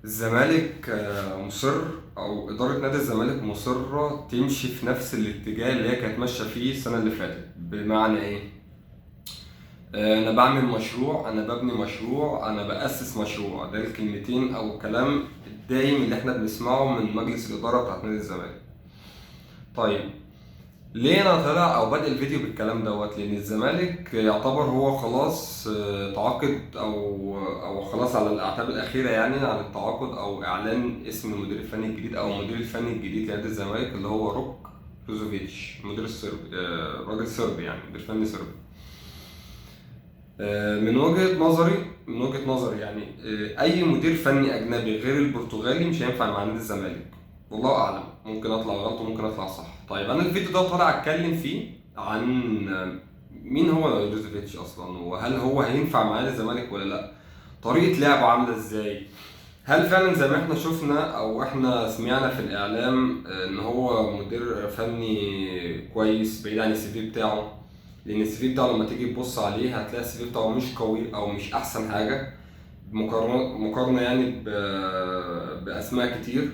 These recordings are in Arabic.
الزمالك مصر او اداره نادي الزمالك مصره تمشي في نفس الاتجاه اللي هي كانت ماشيه فيه السنه اللي فاتت. بمعنى ايه؟ انا بعمل مشروع، انا ببني مشروع، انا باسس مشروع. ده الكلمتين او الكلام الدايم اللي احنا بنسمعه من مجلس الاداره بتاعت نادي الزمالك. طيب، ليه انا طالع او بادئ الفيديو بالكلام دوت؟ لان الزمالك يعتبر هو خلاص تعاقد او خلاص على الاعتاب الاخيره، يعني على التعاقد او اعلان اسم المدير الفني الجديد او المدير الفني الجديد لنادي الزمالك اللي هو روك روزوفيتش، مدير الصربي، راجل صربي يعني مدير فني صربي. من وجهة نظري يعني اي مدير فني اجنبي غير البرتغالي مش هينفع مع نادي الزمالك. والله اعلم، ممكن اطلع غلط وممكن اطلع صح. طيب، انا الفيديو ده طالع اتكلم فيه عن مين هو يوزيفيتش اصلا، وهل هو هينفع مع نادي الزمالك ولا لا، طريقة لعبه عاملة ازاي، هل فعلا زي ما احنا شفنا او احنا سمعنا في الاعلام ان هو مدير فني كويس بعيد عن السي في بتاعه. لان السي في بتاعه لما تيجي تبص عليه هتلاقي السي في بتاعه مش قوي او مش احسن حاجه، مقارنه يعني باسماء كتير.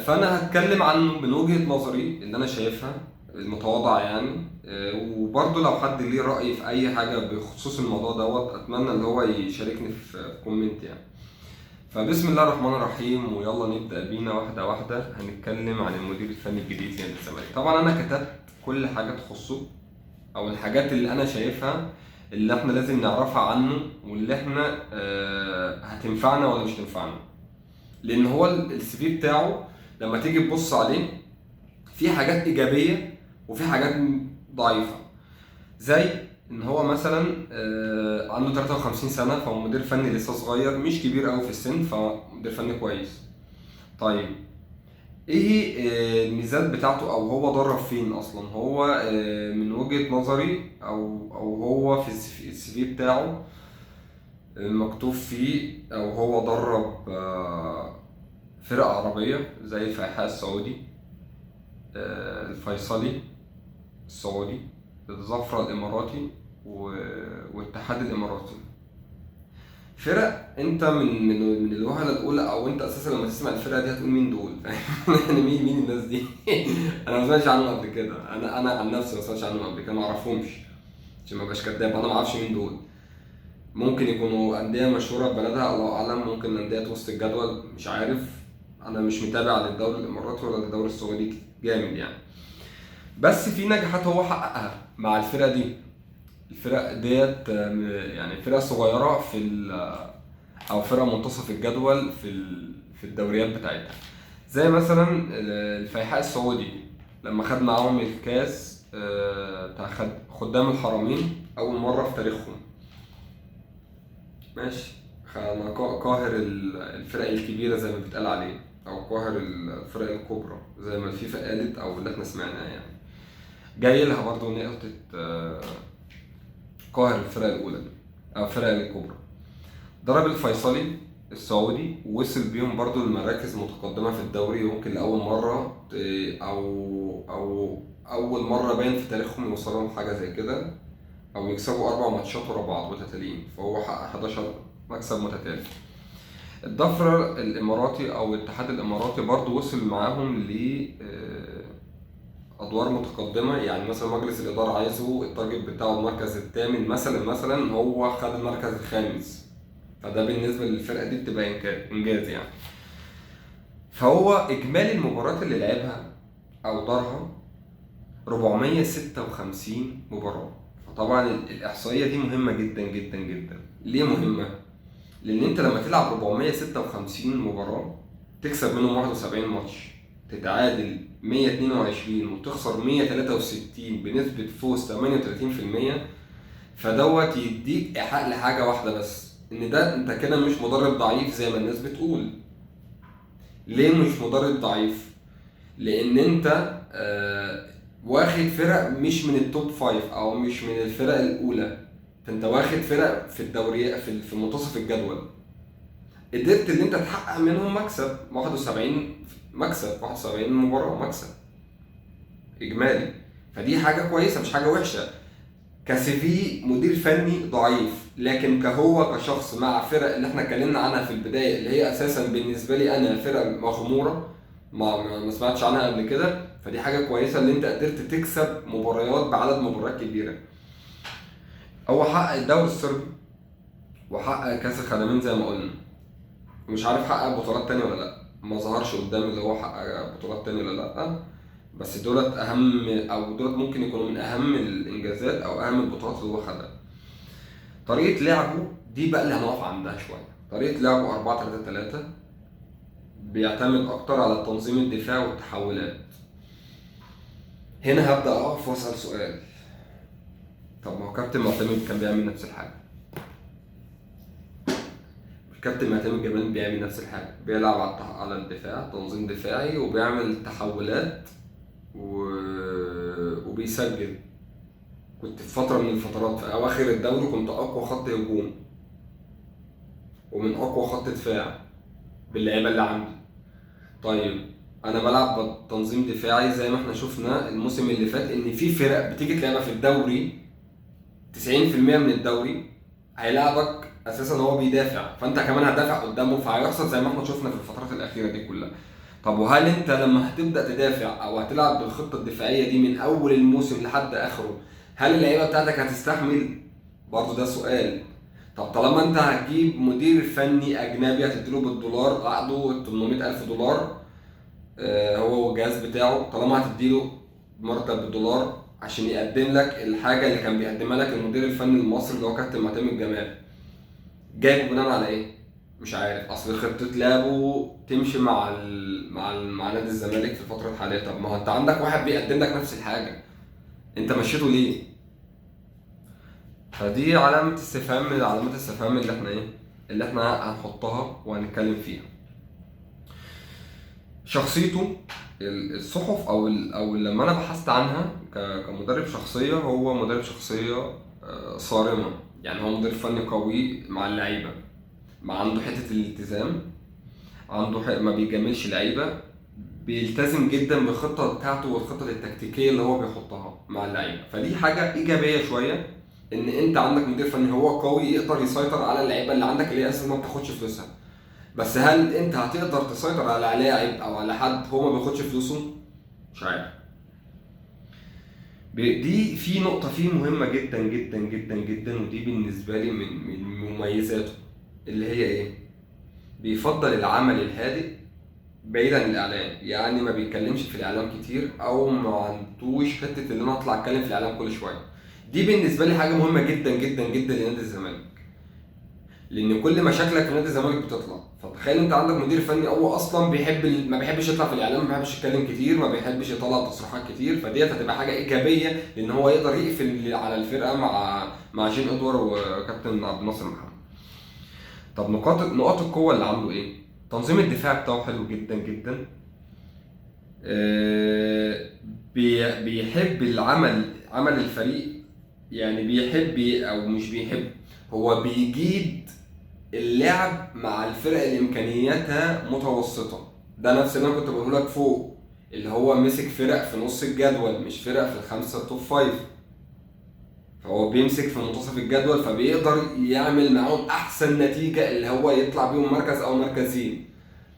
فانا هتكلم عنه من وجهه نظري اللي انا شايفها المتواضعه يعني. وبرضه لو حد ليه راي في اي حاجه بخصوص الموضوع دوت اتمنى ان هو يشاركني في كومنت يعني. فبسم الله الرحمن الرحيم، ويلا نبدأ بينا واحدة واحدة. هنتكلم عن المدير الفني الجديد لنادي الزمالك. طبعا أنا كتبت كل حاجة تخصه أو الحاجات اللي أنا شايفها اللي احنا لازم نعرفها عنه، واللي احنا هتنفعنا ولا مش تنفعنا. لأن هو السي في بتاعه لما تيجي تبص عليه في حاجات إيجابية وفي حاجات ضعيفة. زي ان هو مثلا عنده 53 سنه، فهو مدير فني لسه صغير مش كبير قوي في السن، فمدير فني كويس. طيب، ايه الميزات بتاعته او هو درب فين اصلا؟ هو من وجهة نظري او هو في السي في بتاعه مكتوب فيه او هو درب فرق عربية زي الفيحاء السعودي، الفيصلي السعودي، الظفرة الاماراتي، والاتحاد الاماراتي. فرق انت من الوهله الاولى، او انت اساسا لما تسمع الفرقه دي هتقول مين دول؟ يعني مين الناس دي؟ انا ما سمعتش عنهم قبل كده، انا عن نفسي ما سمعتش عنهم قبل كده، ما اعرفهمش عشان ما ابقاش كداب. انا ما اعرفش مين دول. ممكن يكونوا انديه مشهوره في بلدها، الله اعلم، ممكن انديه وسط الجدول، مش عارف. انا مش متابع للدوري الاماراتي ولا للدوري السعودي جامد يعني. بس في نجاحات هو حققها مع الفرقه دي. الفرق ديت يعني فرق صغيرة في أو فرق منتصف الجدول في الدوريات بتاعتها. زي مثلا الفيحاء السعودي لما خد معاهم الكاس بتاع خدام الحرمين أول مرة في تاريخهم. ماشي، قاهر الفرق الكبيرة زي ما بيتقال عليه، أو قاهر الفرق الكبرى زي ما الفيفا قالت أو اللي احنا سمعناه يعني. جاي لها برضه نقطة قاهر الفرق الأولى دي أو الفرق الكبرى. ضرب الفيصلي السعودي ووصل بيهم برضو لمراكز متقدمة في الدوري، وممكن لأول مرة أو أول مرة باين في تاريخهم يوصلوا حاجة زي كده، أو يكسبوا 4 ماتشات ورا بعض متتاليين، فهو حقق 11 مكسب متتالي. الضفر الإماراتي أو الاتحاد الإماراتي برضو وصل معاهم ل أدوار متقدمة. يعني مثلا مجلس الإدارة عايزه التارجت بتاعه المركز الثامن، مثلا هو خد المركز الخامس، فده بالنسبة للفرقة دي بتبقى إنجاز يعني. فهو إجمالي المباريات اللي لعبها أو دارها 456 مباراة. فطبعا الإحصائية دي مهمة جدا جدا جدا. ليه مهمة؟ لأن أنت لما تلعب 456 مباراة تكسب منهم 71 ماتش، تتعادل 122 وتخسر 163 بنسبة فوز 38%، فدوت يديك إيحاء لحاجة واحدة بس، ان ده انت كده مش مدرب ضعيف زي ما الناس بتقول. ليه مش مدرب ضعيف؟ لان انت واخد فرق مش من التوب فايف او مش من الفرق الاولى، فانت واخد فرق في الدوري في منتصف الجدول، قدرت ان انت تحقق منهم مكسب 71 مكسب، 71 مباراة مكسب اجمالي. فدي حاجة كويسة مش حاجة وحشة. كسي في مدير فني ضعيف، لكن كهو كشخص مع فرق اللي احنا اتكلمنا عنها في البدايه اللي هي اساسا بالنسبه لي انا فرق مغموره ما سمعتش عنها قبل كده، فدي حاجه كويسه اللي انت قدرت تكسب مباريات بعدد مباريات كبيره. هو حقق الدوري الصربي وحقق كاس الخدمين زي ما قلنا، مش عارف حقق بطولات تانية ولا لا، ما ظهرش قدامي اللي هو حقق بطولات تانية ولا لا، بس دولت اهم، او دولت ممكن يكونوا من اهم الانجازات او اهم البطولات اللي هو خدها. طريقة لعبه دي بقى اللي هنقف عندها شوية. طريقة لعبه 4-3-3 بيعتمد اكتر على تنظيم الدفاع والتحولات. هنا هبدأ اقف واسأل سؤال، طب ما هو كابتن معتمد كان بيعمل نفس الحاجة، كابتن معتمد جمال بيعمل نفس الحاجة، بيلعب على الدفاع، تنظيم دفاعي، وبيعمل تحولات وبيسجل. كنت في فترة من الفترات في أواخر الدوري كنت أقوى خط هجوم ومن أقوى خط دفاع باللعيبة اللي عندي. طيب أنا بلعب بتنظيم دفاعي زي ما احنا شفنا الموسم اللي فات إن في فرق بتيجي تلعبها في الدوري 90% من الدوري هيلعبك أساسا هو بيدافع، فأنت كمان هتدافع قدامه فهيخسر زي ما احنا شفنا في الفترات الأخيرة دي كلها. طب وهل أنت لما هتبدأ تدافع أو هتلعب بالخطة الدفاعية دي من أول الموسم لحد آخره هل اللعيبه بتاعتك هتستحمل؟ برضه ده سؤال. طب طالما انت هتجيب مدير فني اجنبي هتديله بالدولار عقده 800,000 دولار هو والجهاز بتاعه، طالما هتديله مرتب بالدولار عشان يقدم لك الحاجه اللي كان بيقدمها لك المدير الفني المصري اللي هو كابتن معتمد جمال، جايبه بناء على ايه؟ مش عارف. اصل خطه لعبه تمشي مع نادي الزمالك في الفتره الحاليه. طب ما هو انت عندك واحد بيقدم لك نفس الحاجه، انت مشيته ليه؟ فدي علامة استفهام من علامات الاستفهام اللي احنا هنحطها وهنتكلم فيها. شخصيته الصحف او لما انا بحثت عنها كمدرب شخصية، هو مدرب شخصية صارمة، يعني هو مدرب فني قوي مع اللعيبة، ما عنده حتة الالتزام، عنده ما بيجاملش لعيبة، بيلتزم جدا بالخطة بتاعته والخطة التكتيكية اللي هو بيحطها مع اللعيبة، فدي حاجة إيجابية شوية ان انت عندك مدير فني هو قوي يقدر يسيطر على اللعيبه اللي عندك اللي هي اساسا ما بتاخدش فلوسها. بس هل انت هتقدر تسيطر على لاعب او على حد هو ما بياخدش فلوسه؟ مش عارف. دي في نقطه فيه مهمه جدا جدا جدا جدا، ودي بالنسبه لي من مميزاته اللي هي ايه؟ بيفضل العمل الهادئ بعيد عن الاعلام، يعني ما بيتكلمش في الاعلام كتير او ما عندوش حته اللي انا اطلع اتكلم في الاعلام كل شويه. دي بالنسبه لي حاجه مهمه جدا جدا جدا لنادي الزمالك، لان كل مشاكلك في نادي الزمالك بتطلع. فتخيل انت عندك مدير فني هو اصلا ما بيحبش يطلع في الاعلام، ما بيحبش يتكلم كتير، ما بيحبش يطلع تصريحات كتير، فديت هتبقى حاجه ايجابيه لان هو يقدر يقفل على الفرقه مع جين ادوار وكابتن عبد الناصر محمد. طب نقاط القوه اللي عنده ايه؟ تنظيم الدفاع بتاعه حلو جدا جدا، بيحب عمل الفريق، يعني بيحب او مش بيحب، هو بيجيد اللعب مع الفرق اللي امكانياتها متوسطه. ده نفس اللي انا كنت بقوله لك فوق، اللي هو مسك فرق في نص الجدول مش فرق في الخمسه توب فايف، فهو بيمسك في منتصف الجدول فبيقدر يعمل معاهم احسن نتيجه اللي هو يطلع بيهم مركز او مركزين.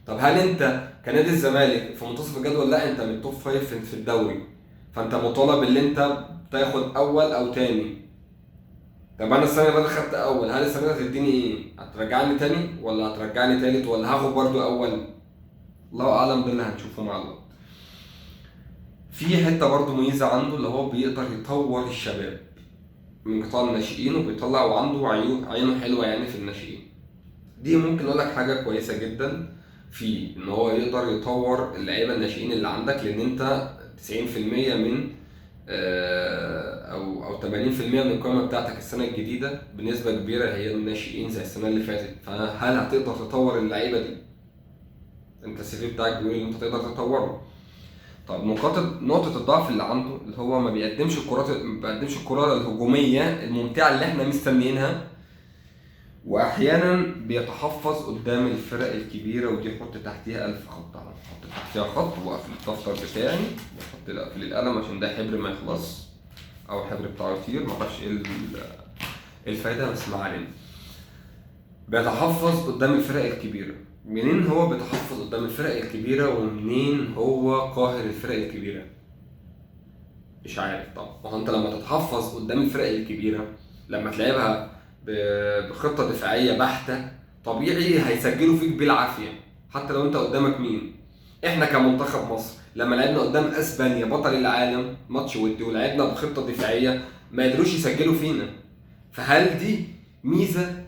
طب هل انت كنادي الزمالك في منتصف الجدول؟ لا، انت من التوب فايف في الدوري، فانت مطالب ان انت تاخد اول او تاني. طب انا السنه اللي فاتت خدت اول، هل السنه دي هتديني ايه؟ هترجعني تاني ولا هترجعني تالت ولا هاخد برضو اول؟ الله اعلم، ده اللي هنشوفه مع الوقت. في حته برضو ميزه عنده اللي هو بيقدر يطور الشباب من قطاع الناشئين وبيطلع، وعنده عينه حلوه يعني في الناشئين. دي ممكن اقول لك حاجه كويسه جدا في ان هو يقدر يطور اللعيبه الناشئين اللي عندك، لان انت 90% من او 80% من القائمه بتاعتك السنه الجديده بنسبه كبيره هي الناشئين زي السنه اللي فاتت، فهل هتقدر تطور اللعيبه دي؟ انت السي في بتاعك بيقول ان انت تقدر تطوره. طب نقطه الضعف اللي عنده اللي هو ما بيقدمش الكرات الهجوميه الممتعه اللي احنا مستنيينها، واحيانا بيتحفظ قدام الفرق الكبيره، ودي حط تحتيها 1000 خط، حط تحتيها خط واقفل الدفتر بتاعي واحط اقفل القلم عشان ده حبر ما يخلص. او الحبر بتاعه يطير، معرفش ايه الفايده، بس ما علينا. بيتحفظ قدام الفرق الكبيره. منين هو بيتحفظ قدام الفرق الكبيره ومنين هو قاهر الفرق الكبيره؟ مش عارف. طب ما هو انت لما تتحفظ قدام الفرق الكبيره، لما تلعبها بخطه دفاعيه بحته، طبيعي هيسجلوا فيك بالعافيه حتى لو انت قدامك مين. احنا كمنتخب مصر لما لعبنا قدام اسبانيا بطل العالم ماتش ودي ولعبنا بخطه دفاعيه ما قدروش يسجلوا فينا. فهل دي ميزه؟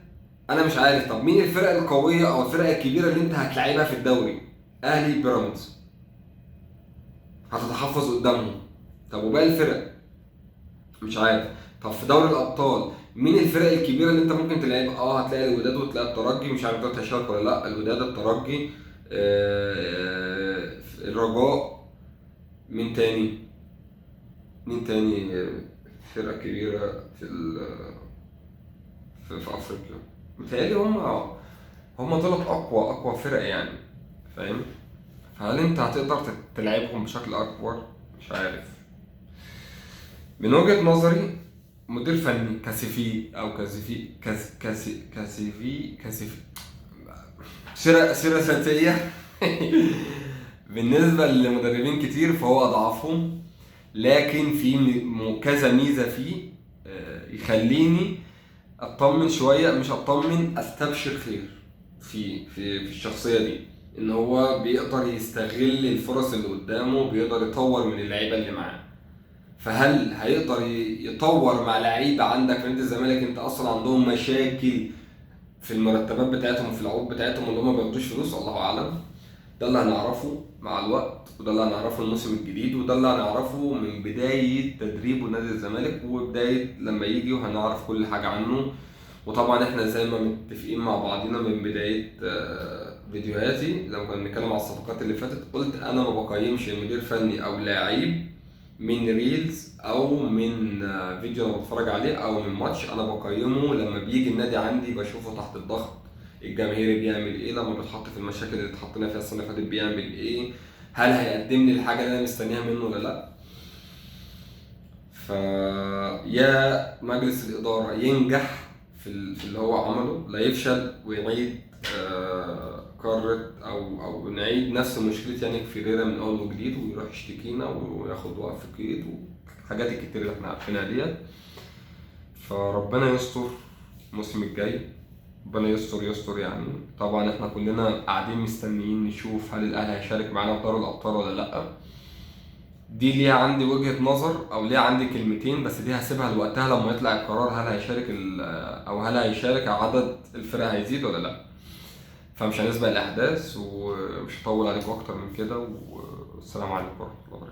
انا مش عارف. طب مين الفرق القويه او الفرق الكبيره اللي انت هتلعبها في الدوري؟ اهلي، بيراميدز، هتتحفظ قدامهم. طب وباقي الفرق؟ مش عارف. طب في دوري الابطال مين الفرق الكبيره اللي انت ممكن تلعبها؟ هتلاقي الوداد وتلاقي الترجي، مش عارف ده هيشارك ولا لا. الوداد، الترجي، الرجاء. مين تاني؟ فرقه كبيره في افريقيا. متهيألي هم دول اقوى فرق يعني، فاهم؟ فهل انت هتقدر تلعبهم بشكل اكبر؟ مش عارف. من وجهة نظري مدير فني كاسيفي او كاسيفي سيرة ذاتية بالنسبة لمدربين كتير فهو اضعفهم، لكن في كذا ميزة فيه يخليني اطمن شوية، مش اطمن، استبشر خير في الشخصية دي. ان هو بيقدر يستغل الفرص اللي قدامه، بيقدر يطور من اللعيبة اللي معاه. فهل هيقدر يطور مع لعيبه عندك في نادي الزمالك انت اصلا عندهم مشاكل في المرتبات بتاعتهم وفي العقود بتاعتهم اللي هم ما بياخدوش فلوس؟ الله اعلم. ده اللي هنعرفه مع الوقت، وده اللي هنعرفه الموسم الجديد، وده اللي هنعرفه من بدايه تدريبه نادي الزمالك وبدايه لما يجي، وهنعرف كل حاجه عنه. وطبعا احنا زي ما متفقين مع بعضينا من بدايه فيديوهاتي لما كنا بنتكلم على الصفقات اللي فاتت، قلت انا ما بقيمش المدير فني او لاعب من ريلز او من فيديو انا بتفرج عليه او من ماتش. انا بقيمه لما بيجي النادي عندي، بشوفه تحت الضغط الجماهيري بيعمل ايه، لما بيتحط في المشاكل اللي اتحطينا فيها السنه اللي فاتت بيعمل ايه، هل هيقدم لي الحاجه اللي انا مستنيها منه ولا لا. فيا مجلس الاداره ينجح في اللي هو عمله، لا يفشل ويعيد قارة او نعيد نفس مشكلة يانيك فيريرا من اول وجديد ويروح يشتكينا وياخد وقف قيد والحاجات الكتير اللي احنا عارفينها ديت. فربنا يستر الموسم الجاي، ربنا يستر يعني. طبعا احنا كلنا قاعدين مستنيين نشوف هل الاهلي هيشارك معانا في دوري الابطال ولا لا. دي ليها عندي وجهة نظر او ليها عندي كلمتين، بس دي هسيبها لوقتها لما يطلع القرار هل هيشارك او هل هيشارك عدد الفرق هيزيد ولا لا. فمش هنسبق الاحداث ومش هطول عليكم اكتر من كده، والسلام عليكم ورحمه الله وبركاته.